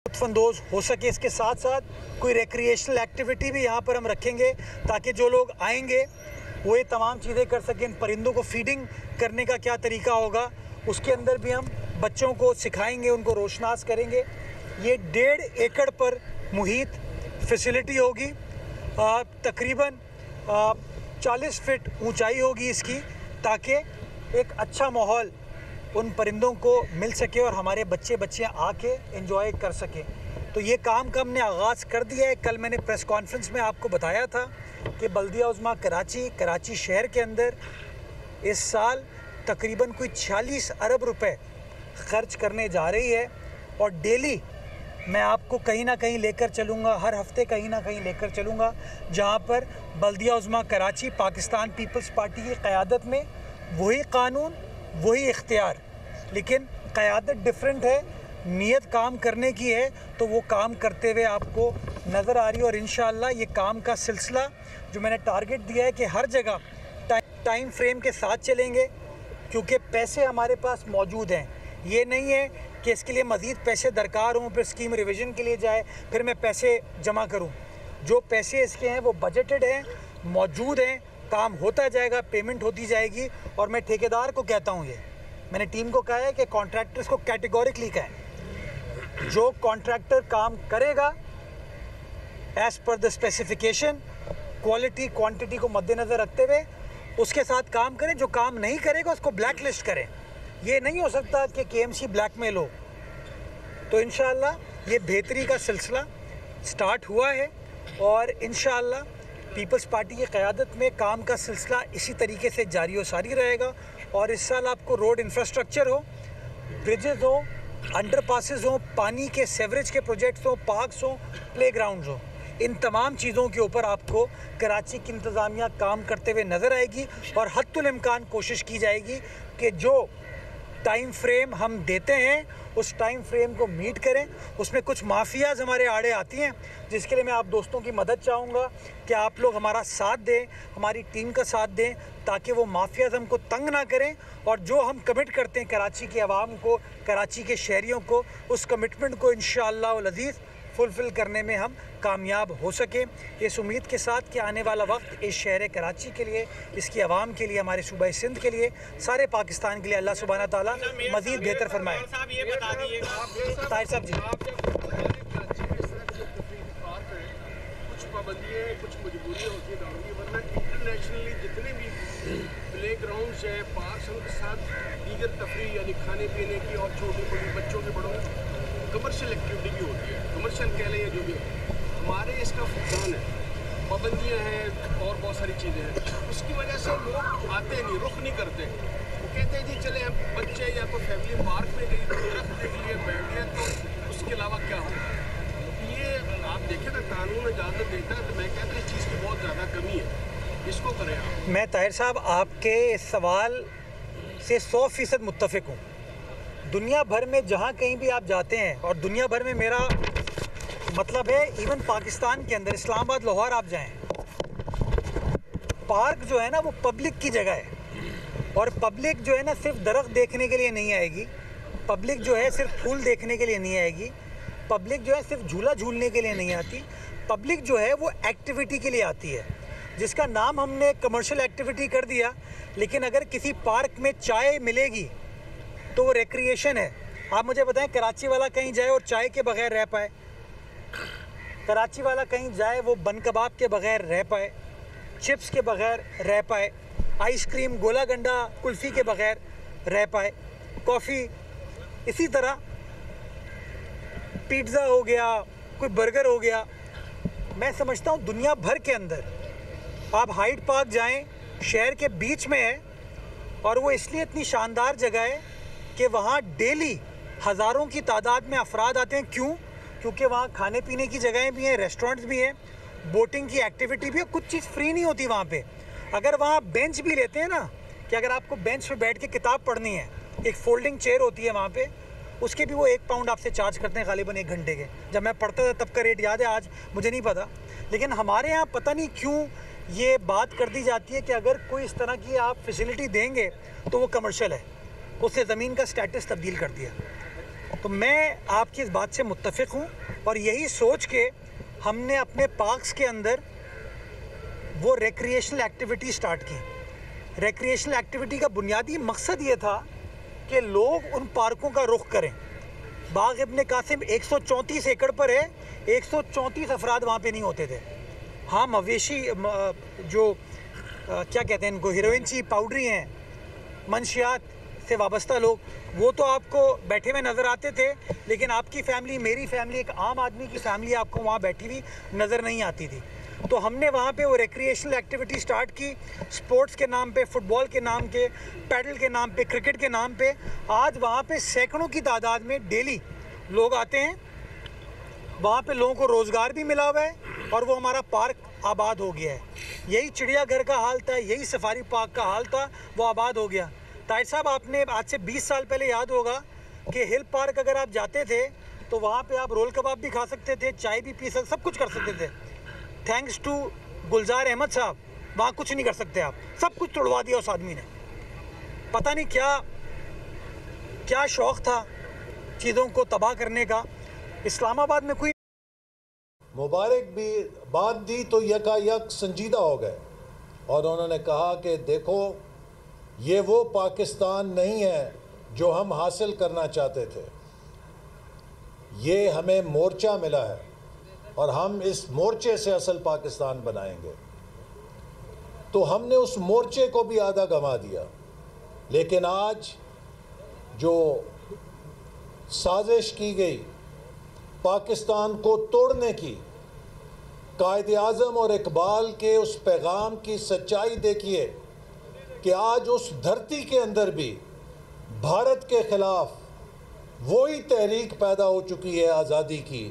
लुत्फ़अंदोज़ हो सके। इसके साथ साथ कोई रिक्रिएशनल एक्टिविटी भी यहाँ पर हम रखेंगे ताकि जो लोग आएंगे वो ये तमाम चीज़ें कर सकें। इन परिंदों को फीडिंग करने का क्या तरीका होगा उसके अंदर भी हम बच्चों को सिखाएंगे, उनको रोशनास करेंगे। ये 1.5 एकड़ पर मुहित फैसिलिटी होगी। तकरीबन 40 फीट ऊंचाई होगी इसकी, ताकि एक अच्छा माहौल उन परिंदों को मिल सके और हमारे बच्चियाँ आके एंजॉय कर सकें। तो ये काम का हमने आगाज़ कर दिया है। कल मैंने प्रेस कॉन्फ्रेंस में आपको बताया था कि बल्दिया उज़्मा कराची शहर के अंदर इस साल तकरीबन कोई 46 अरब रुपए ख़र्च करने जा रही है। और डेली मैं आपको कहीं ना कहीं लेकर चलूँगा, हर हफ्ते कहीं ना कहीं लेकर चलूँगा, जहाँ पर बल्दिया उज़्मा कराची पाकिस्तान पीपल्स पार्टी की क़यादत में वही कानून वही इख्तियार, लेकिन क़यादत डिफरेंट है, नीयत काम करने की है, तो वो काम करते हुए आपको नज़र आ रही है। और इंशाअल्लाह ये काम का सिलसिला जो मैंने टारगेट दिया है कि हर जगह टाइम फ्रेम के साथ चलेंगे, क्योंकि पैसे हमारे पास मौजूद हैं। ये नहीं है कि इसके लिए मज़ीद पैसे दरकार हों, फिर स्कीम रिवीजन के लिए जाए, फिर मैं पैसे जमा करूं। जो पैसे इसके हैं वो बजटेड हैं, मौजूद हैं, काम होता जाएगा, पेमेंट होती जाएगी। और मैं ठेकेदार को कहता हूं, ये मैंने टीम को कहा है कि कॉन्ट्रैक्टर्स को कैटेगोरिकली कहें, जो कॉन्ट्रैक्टर काम करेगा as per the specification, quality quantity को मद्देनज़र रखते हुए उसके साथ काम करें। जो काम नहीं करेगा उसको ब्लैक लिस्ट करें। ये नहीं हो सकता कि KMC ब्लैकमेल हो। तो इंशाअल्लाह ये बेहतरी का सिलसिला स्टार्ट हुआ है और इंशाअल्लाह पीपल्स पार्टी की क़यादत में काम का सिलसिला इसी तरीके से जारी व सारी रहेगा। और इस साल आपको रोड इंफ्रास्ट्रक्चर हो, ब्रिजेज़ हो, अंडरपासेस हो, पानी के सेवरेज के प्रोजेक्ट्स हो, पार्क्स हो, प्लेग्राउंड्स हो, इन तमाम चीज़ों के ऊपर आपको कराची की इंतज़ामिया काम करते हुए नज़र आएगी। और हद्दुल इम्कान कोशिश की जाएगी कि जो टाइम फ्रेम हम देते हैं उस टाइम फ्रेम को मीट करें। उसमें कुछ माफियाज़ हमारे आड़े आती हैं, जिसके लिए मैं आप दोस्तों की मदद चाहूँगा कि आप लोग हमारा साथ दें, हमारी टीम का साथ दें, ताकि वो माफियाज़ हमको तंग ना करें। और जो हम कमिट करते हैं कराची के अवाम को, कराची के शहरियों को, उस कमिटमेंट को इंशाअल्लाह वल अज़ीज़ फुलफ़िल करने में हम कामयाब हो सकें। इस उम्मीद के साथ कि आने वाला वक्त इस शहर कराची के लिए, इसकी आवाम के लिए, हमारे सूबा सिंध के लिए, सारे पाकिस्तान के लिए अल्लाह सुब्हाना ताला मज़ीद बेहतर फरमाए। ताहिर साहब जी, कुछ पाबंदियाँ, कुछ मजबूरियाँ होती है, वरना इंटरनेशनली जितने भी प्ले ग्राउंड्स हैं, पार्क्स, उनके साथ दीगर तफरी यानी खाने पीने की और छोटे बड़े बच्चों के बड़ों कमर्शियल एक्टिविटी भी होती है, कमर्शियल कह लें जो भी हमारे इसका फुकदान है, पाबंदियाँ हैं और बहुत सारी चीज़ें हैं। उसकी वजह से लोग आते नहीं, रुख नहीं करते। वो कहते हैं जी चले हम बच्चे या कोई फैमिली पार्क में गई, दरख्त देख लिए, बैठ गए, तो उसके अलावा क्या होगा। ये आप देखें ना, कानून इजाज़त देता है, तो मैं कहता हूँ इस चीज़ की बहुत ज़्यादा कमी है, इसको करें आप। मैं ताहिर साहब आपके इस सवाल से 100% मुत्तफ़िक हूँ। दुनिया भर में जहाँ कहीं भी आप जाते हैं, और दुनिया भर में मेरा मतलब है इवन पाकिस्तान के अंदर इस्लामाबाद, लाहौर आप जाएं, पार्क जो है ना वो पब्लिक की जगह है। और पब्लिक जो है ना सिर्फ दरख्त देखने के लिए नहीं आएगी, पब्लिक जो है सिर्फ फूल देखने के लिए नहीं आएगी, पब्लिक जो है सिर्फ झूला झूलने के लिए नहीं आती, पब्लिक जो है वो एक्टिविटी के लिए आती है, जिसका नाम हमने कमर्शियल एक्टिविटी कर दिया। लेकिन अगर किसी पार्क में चाय मिलेगी तो वो रिक्रिएशन है। आप मुझे बताएं, कराची वाला कहीं जाए और चाय के बगैर रह पाए? कराची वाला कहीं जाए वो बन कबाब के बगैर रह पाए, चिप्स के बगैर रह पाए, आइसक्रीम, गोला गंडा, कुल्फ़ी के बगैर रह पाए, कॉफ़ी, इसी तरह पिज़्ज़ा हो गया, कोई बर्गर हो गया। मैं समझता हूँ दुनिया भर के अंदर आप हाइड पार्क जाएं, शहर के बीच में है, और वो इसलिए इतनी शानदार जगह है कि वहाँ डेली हज़ारों की तादाद में अफराद आते हैं। क्यों? क्योंकि वहाँ खाने पीने की जगहें भी हैं, रेस्टोरेंट्स भी हैं, बोटिंग की एक्टिविटी भी है। कुछ चीज़ फ्री नहीं होती वहाँ पे। अगर वहाँ बेंच भी लेते हैं ना, कि अगर आपको बेंच पे बैठ के किताब पढ़नी है, एक फोल्डिंग चेयर होती है वहाँ पे, उसके भी वो 1 पाउंड आपसे चार्ज करते हैं गालिबन 1 घंटे के। जब मैं पढ़ता था तब का रेट याद है, आज मुझे नहीं पता। लेकिन हमारे यहाँ पता नहीं क्यों ये बात कर दी जाती है कि अगर कोई इस तरह की आप फैसिलिटी देंगे तो वो कमर्शियल है। उससे ज़मीन का स्टेटस तब्दील कर दिया। तो मैं आपकी इस बात से मुत्तफ़िक़ हूँ और यही सोच के हमने अपने पार्क्स के अंदर वो रिक्रिएशनल एक्टिविटी स्टार्ट की। रिक्रिएशनल एक्टिविटी का बुनियादी मकसद ये था कि लोग उन पार्कों का रुख करें। बाग इब्ने कासिम 134 एकड़ पर है, 134 अफराद वहाँ पे नहीं होते थे। हाँ, मवेशी जो क्या कहते हैं इनको, हीरोइन पाउडरी हैं, मंशियात से वाबस्ता लोग, वो तो आपको बैठे हुए नज़र आते थे, लेकिन आपकी फैमिली, मेरी फैमिली, एक आम आदमी की फैमिली आपको वहाँ बैठी हुई नज़र नहीं आती थी। तो हमने वहाँ पे वो रिक्रिएशनल एक्टिविटी स्टार्ट की, स्पोर्ट्स के नाम पे, फुटबॉल के नाम के, पैडल के नाम पे, क्रिकेट के नाम पे। आज वहाँ पे सैकड़ों की तादाद में डेली लोग आते हैं। वहाँ पे लोगों को रोज़गार भी मिला हुआ है और वो हमारा पार्क आबाद हो गया है। यही चिड़ियाघर का हाल था, यही सफारी पार्क का हाल था, वो आबाद हो गया। ताहिर साहब, आपने आज से 20 साल पहले याद होगा कि हिल पार्क अगर आप जाते थे तो वहाँ पे आप रोल कबाब भी खा सकते थे, चाय भी पी सकते, सब कुछ कर सकते थे। थैंक्स टू गुलजार अहमद साहब, वहाँ कुछ नहीं कर सकते आप, सब कुछ तोड़वा दिया उस आदमी ने। पता नहीं क्या क्या शौक़ था चीज़ों को तबाह करने का। इस्लामाबाद में कोई मुबारक भी बात दी तो यकायक संजीदा हो गए और उन्होंने कहा कि देखो, ये वो पाकिस्तान नहीं है जो हम हासिल करना चाहते थे। ये हमें मोर्चा मिला है और हम इस मोर्चे से असल पाकिस्तान बनाएंगे। तो हमने उस मोर्चे को भी आधा गंवा दिया। लेकिन आज जो साजिश की गई पाकिस्तान को तोड़ने की, कायद आज़म और इकबाल के उस पैगाम की सच्चाई देखिए कि आज उस धरती के अंदर भी भारत के ख़िलाफ़ वही तहरीक पैदा हो चुकी है आज़ादी की।